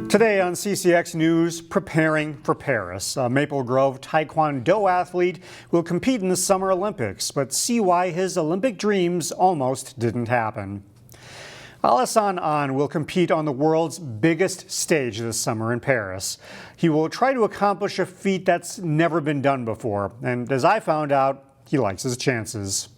Today on CCX News, preparing for Paris. A Maple Grove Taekwondo athlete will compete in the Summer Olympics, but see why his Olympic dreams almost didn't happen. Alassane will compete on the world's biggest stage this summer in Paris. He will try to accomplish a feat that's never been done before, and as I found out, he likes his chances.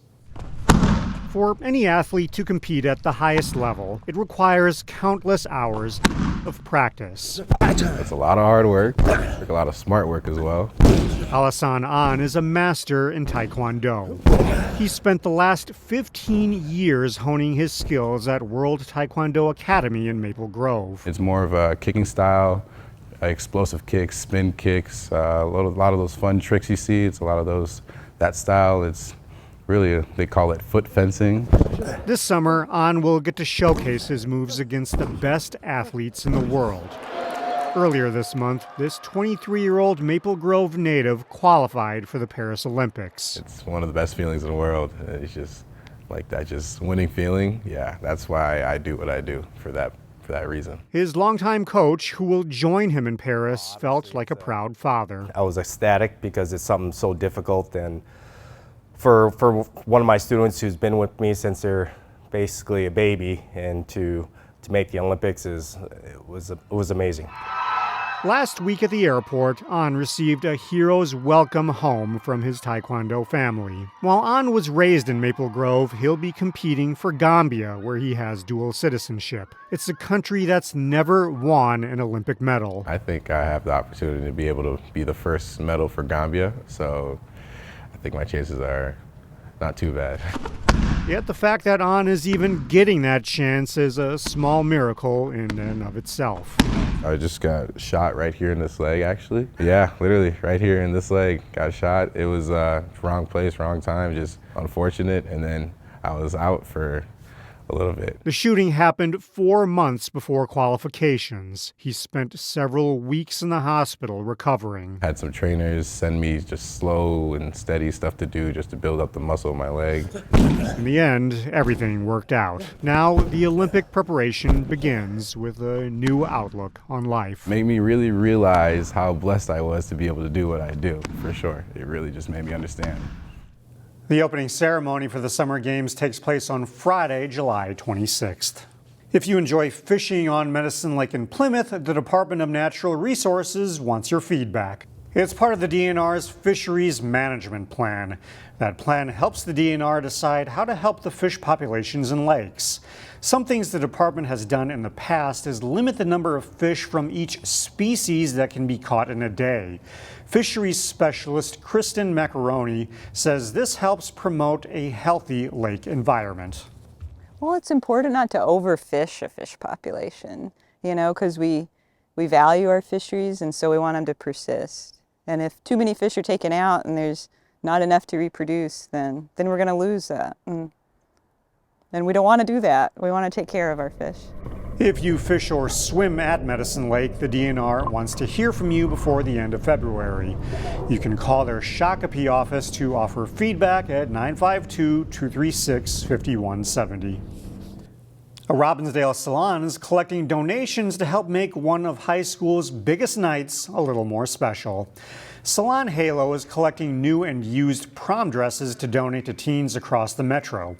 For any athlete to compete at the highest level, it requires countless hours of practice. It's a lot of hard work, a lot of smart work as well. Alassane is a master in Taekwondo. He spent the last 15 years honing his skills at World Taekwondo Academy in Maple Grove. It's more of a kicking style, explosive kicks, spin kicks, a lot of those fun tricks you see. It's a lot of that style. It's really, they call it foot fencing. This summer, will get to showcase his moves against the best athletes in the world. Earlier this month, this 23-year-old Maple Grove native qualified for the Paris Olympics. It's one of the best feelings in the world. It's just like that, just winning feeling. Yeah, that's why I do what I do, for that reason. His longtime coach, who will join him in Paris, felt like a proud father. I was ecstatic because it's something so difficult, and for one of my students who's been with me since they're basically a baby, and to make the Olympics it was amazing. Last week at the airport, received a hero's welcome home from his Taekwondo family. While was raised in Maple Grove, he'll be competing for Gambia, where he has dual citizenship. It's a country that's never won an Olympic medal. I think I have the opportunity to be able to be the first medal for Gambia, so I think my chances are not too bad. Yet the fact that is even getting that chance is a small miracle in and of itself. I just got shot right here in this leg, actually. Yeah, literally right here in this leg, got shot. It was wrong place, wrong time, just unfortunate, and then I was out for a little bit. The shooting happened 4 months before qualifications. He spent several weeks in the hospital recovering. Had some trainers send me just slow and steady stuff to do just to build up the muscle of my leg. In the end, everything worked out. Now the Olympic preparation begins with a new outlook on life. Made me really realize how blessed I was to be able to do what I do, for sure. It really just made me understand. The opening ceremony for the Summer Games takes place on Friday, July 26th. If you enjoy fishing on Medicine Lake in Plymouth, the Department of Natural Resources wants your feedback. It's part of the DNR's Fisheries Management Plan. That plan helps the DNR decide how to help the fish populations in lakes. Some things the department has done in the past is limit the number of fish from each species that can be caught in a day. Fisheries specialist Kristen Macaroni says this helps promote a healthy lake environment. Well, it's important not to overfish a fish population, because we value our fisheries, and so we want them to persist. And if too many fish are taken out and there's not enough to reproduce, then we're going to lose that. And we don't want to do that. We want to take care of our fish. If you fish or swim at Medicine Lake, the DNR wants to hear from you before the end of February. You can call their Shakopee office to offer feedback at 952-236-5170. A Robbinsdale Salon is collecting donations to help make one of high school's biggest nights a little more special. Salon Halo is collecting new and used prom dresses to donate to teens across the metro.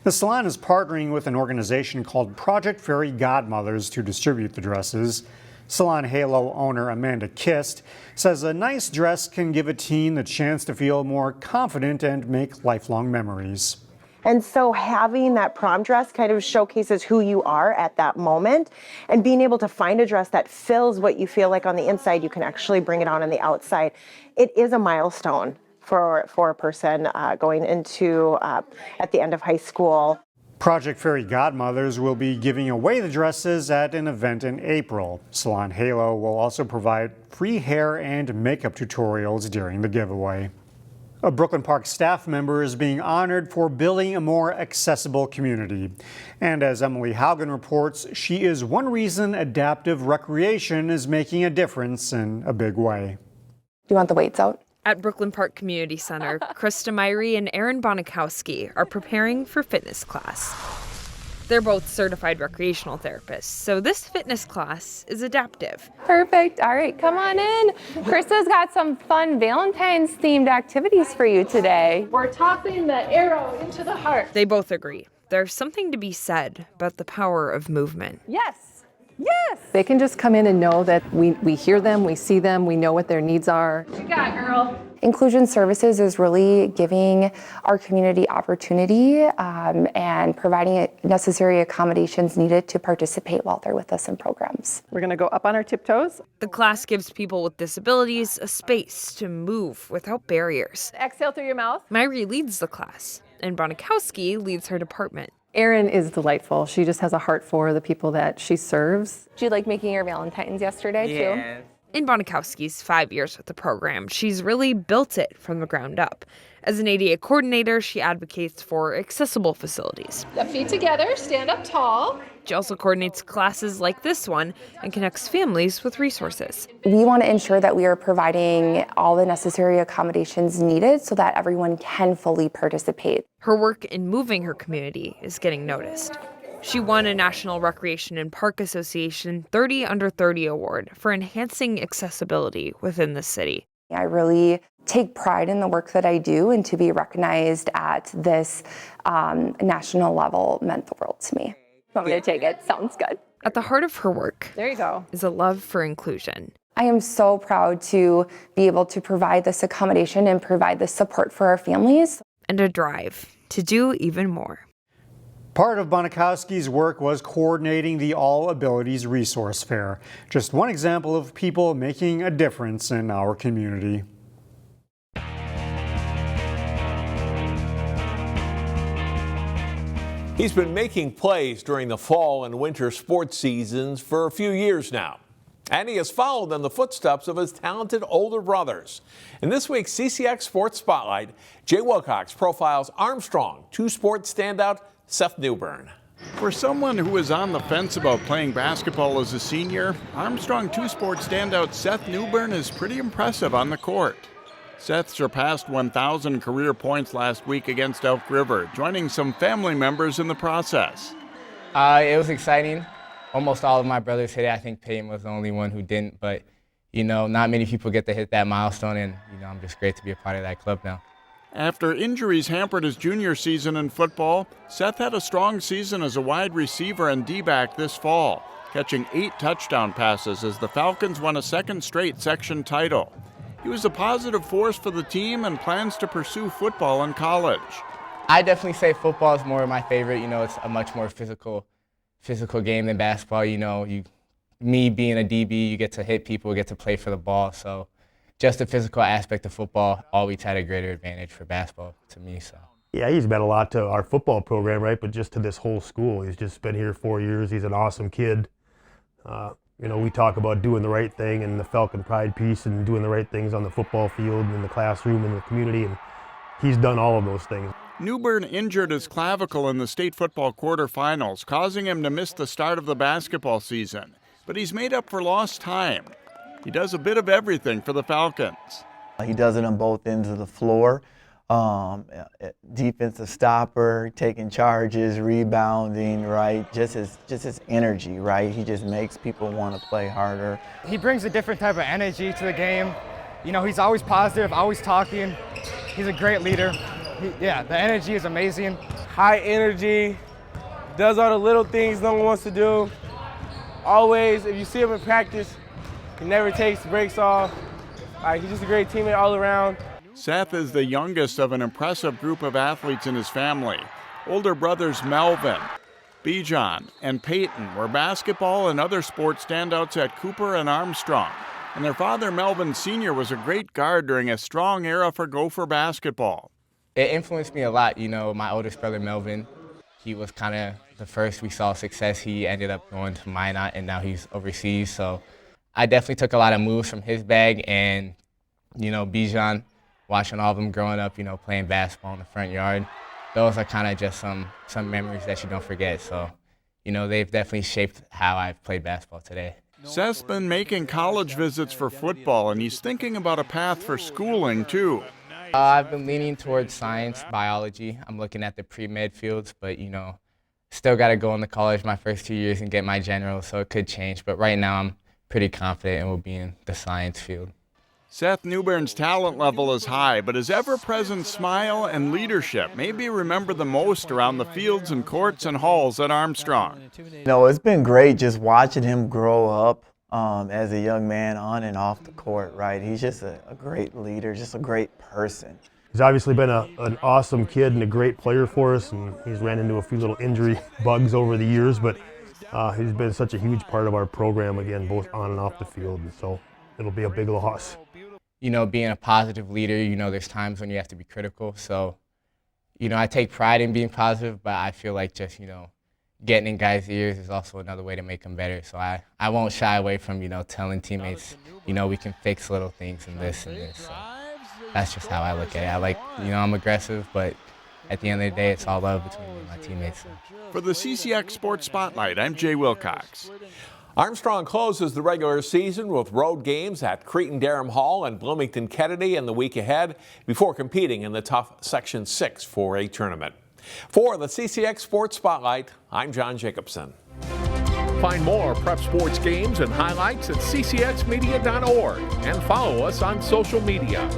The salon is partnering with an organization called Project Fairy Godmothers to distribute the dresses. Salon Halo owner Amanda Kist says a nice dress can give a teen the chance to feel more confident and make lifelong memories. And so having that prom dress kind of showcases who you are at that moment, and being able to find a dress that fills what you feel like on the inside, you can actually bring it out on the outside. It is a milestone for a person going into at the end of high school. Project Fairy Godmothers will be giving away the dresses at an event in April. Salon Halo will also provide free hair and makeup tutorials during the giveaway. A Brooklyn Park staff member is being honored for building a more accessible community. And as Emily Haugen reports, she is one reason adaptive recreation is making a difference in a big way. Do you want the weights out? At Brooklyn Park Community Center, Krista Myrie and Aaron Bonikowski are preparing for fitness class. They're both certified recreational therapists, so this fitness class is adaptive. Perfect. All right, come on in. Krista's got some fun Valentine's themed activities for you today. We're tossing the arrow into the heart. They both agree. There's something to be said about the power of movement. Yes. Yes. They can just come in and know that we hear them, we see them, we know what their needs are. What you got, girl? Inclusion services is really giving our community opportunity and providing necessary accommodations needed to participate while they're with us in programs. We're going to go up on our tiptoes. The class gives people with disabilities a space to move without barriers. Exhale through your mouth. Myri leads the class, and Bonikowski leads her department. Erin is delightful. She just has a heart for the people that she serves. Did you like making your Valentines yesterday too? In Bonikowski's 5 years with the program, she's really built it from the ground up. As an ADA coordinator, she advocates for accessible facilities. The feet together, stand up tall. She also coordinates classes like this one and connects families with resources. We want to ensure that we are providing all the necessary accommodations needed so that everyone can fully participate. Her work in moving her community is getting noticed. She won a National Recreation and Park Association 30 Under 30 award for enhancing accessibility within the city. I really take pride in the work that I do, and to be recognized at this national level meant the world to me. Want me to take it? Sounds good. At the heart of her work There you go. is a love for inclusion. I am so proud to be able to provide this accommodation and provide this support for our families. And a drive to do even more. Part of Bonikowski's work was coordinating the All Abilities Resource Fair. Just one example of people making a difference in our community. He's been making plays during the fall and winter sports seasons for a few years now. And he has followed in the footsteps of his talented older brothers. In this week's CCX Sports Spotlight, Jay Wilcox profiles Armstrong, two-sport standout Seth Newbern. For someone who was on the fence about playing basketball as a senior, Armstrong two-sport standout Seth Newbern is pretty impressive on the court. Seth surpassed 1,000 career points last week against Elk River, joining some family members in the process. It was exciting. Almost all of my brothers hit it. I think Peyton was the only one who didn't, but, not many people get to hit that milestone, and, I'm just great to be a part of that club now. After injuries hampered his junior season in football, Seth had a strong season as a wide receiver and D-back this fall, catching 8 touchdown passes as the Falcons won a second straight section title. He was a positive force for the team and plans to pursue football in college. I definitely say football is more of my favorite. It's a much more physical game than basketball. Me being a DB, you get to hit people, get to play for the ball. So just the physical aspect of football always had a greater advantage for basketball to me. So. Yeah, he's meant a lot to our football program, right? But just to this whole school. He's just been here 4 years. He's an awesome kid. We talk about doing the right thing and the Falcon Pride piece and doing the right things on the football field and in the classroom and the community, and he's done all of those things. Newbern injured his clavicle in the state football quarterfinals, causing him to miss the start of the basketball season. But he's made up for lost time. He does a bit of everything for the Falcons. He does it on both ends of the floor. Defensive stopper, taking charges, rebounding, right? Just his energy, right? He just makes people want to play harder. He brings a different type of energy to the game. He's always positive, always talking. He's a great leader. The energy is amazing. High energy, does all the little things no one wants to do. Always, if you see him in practice, he never takes breaks off. He's just a great teammate all around. Seth is the youngest of an impressive group of athletes in his family. Older brothers Melvin, Bijan, and Peyton were basketball and other sports standouts at Cooper and Armstrong. And their father, Melvin Sr., was a great guard during a strong era for Gopher basketball. It influenced me a lot. My oldest brother, Melvin, he was kind of the first we saw success. He ended up going to Minot, and now he's overseas. So I definitely took a lot of moves from his bag. And, Bijan, watching all of them growing up, playing basketball in the front yard, those are kind of just some memories that you don't forget. So, they've definitely shaped how I've played basketball today. Seth's been making college visits for football, and he's thinking about a path for schooling, too. I've been leaning towards science, biology. I'm looking at the pre-med fields, but, Still got to go into college my first 2 years and get my general, so it could change. But right now I'm pretty confident and will be in the science field. Seth Newbern's talent level is high, but his ever-present smile and leadership may be remembered the most around the fields and courts and halls at Armstrong. No, it's been great just watching him grow up as a young man on and off the court, right? He's just a great leader, just a great person. He's obviously been an awesome kid and a great player for us, and he's ran into a few little injury bugs over the years, but he's been such a huge part of our program, again, both on and off the field, and so it'll be a big loss. You know, being a positive leader, you know, there's times when you have to be critical. So, you know, I take pride in being positive, but I feel like just, you know, getting in guys' ears is also another way to make them better. So I won't shy away from, you know, telling teammates, you know, we can fix little things in this and this. So that's just how I look at it. I like, you know, I'm aggressive, but at the end of the day, it's all love between me and my teammates. For the CCX Sports Spotlight, I'm Jay Wilcox. Armstrong closes the regular season with road games at Cretin-Derham Hall and Bloomington Kennedy in the week ahead before competing in the tough Section 6 4A tournament. For the CCX Sports Spotlight, I'm John Jacobson. Find more prep sports games and highlights at ccxmedia.org and follow us on social media.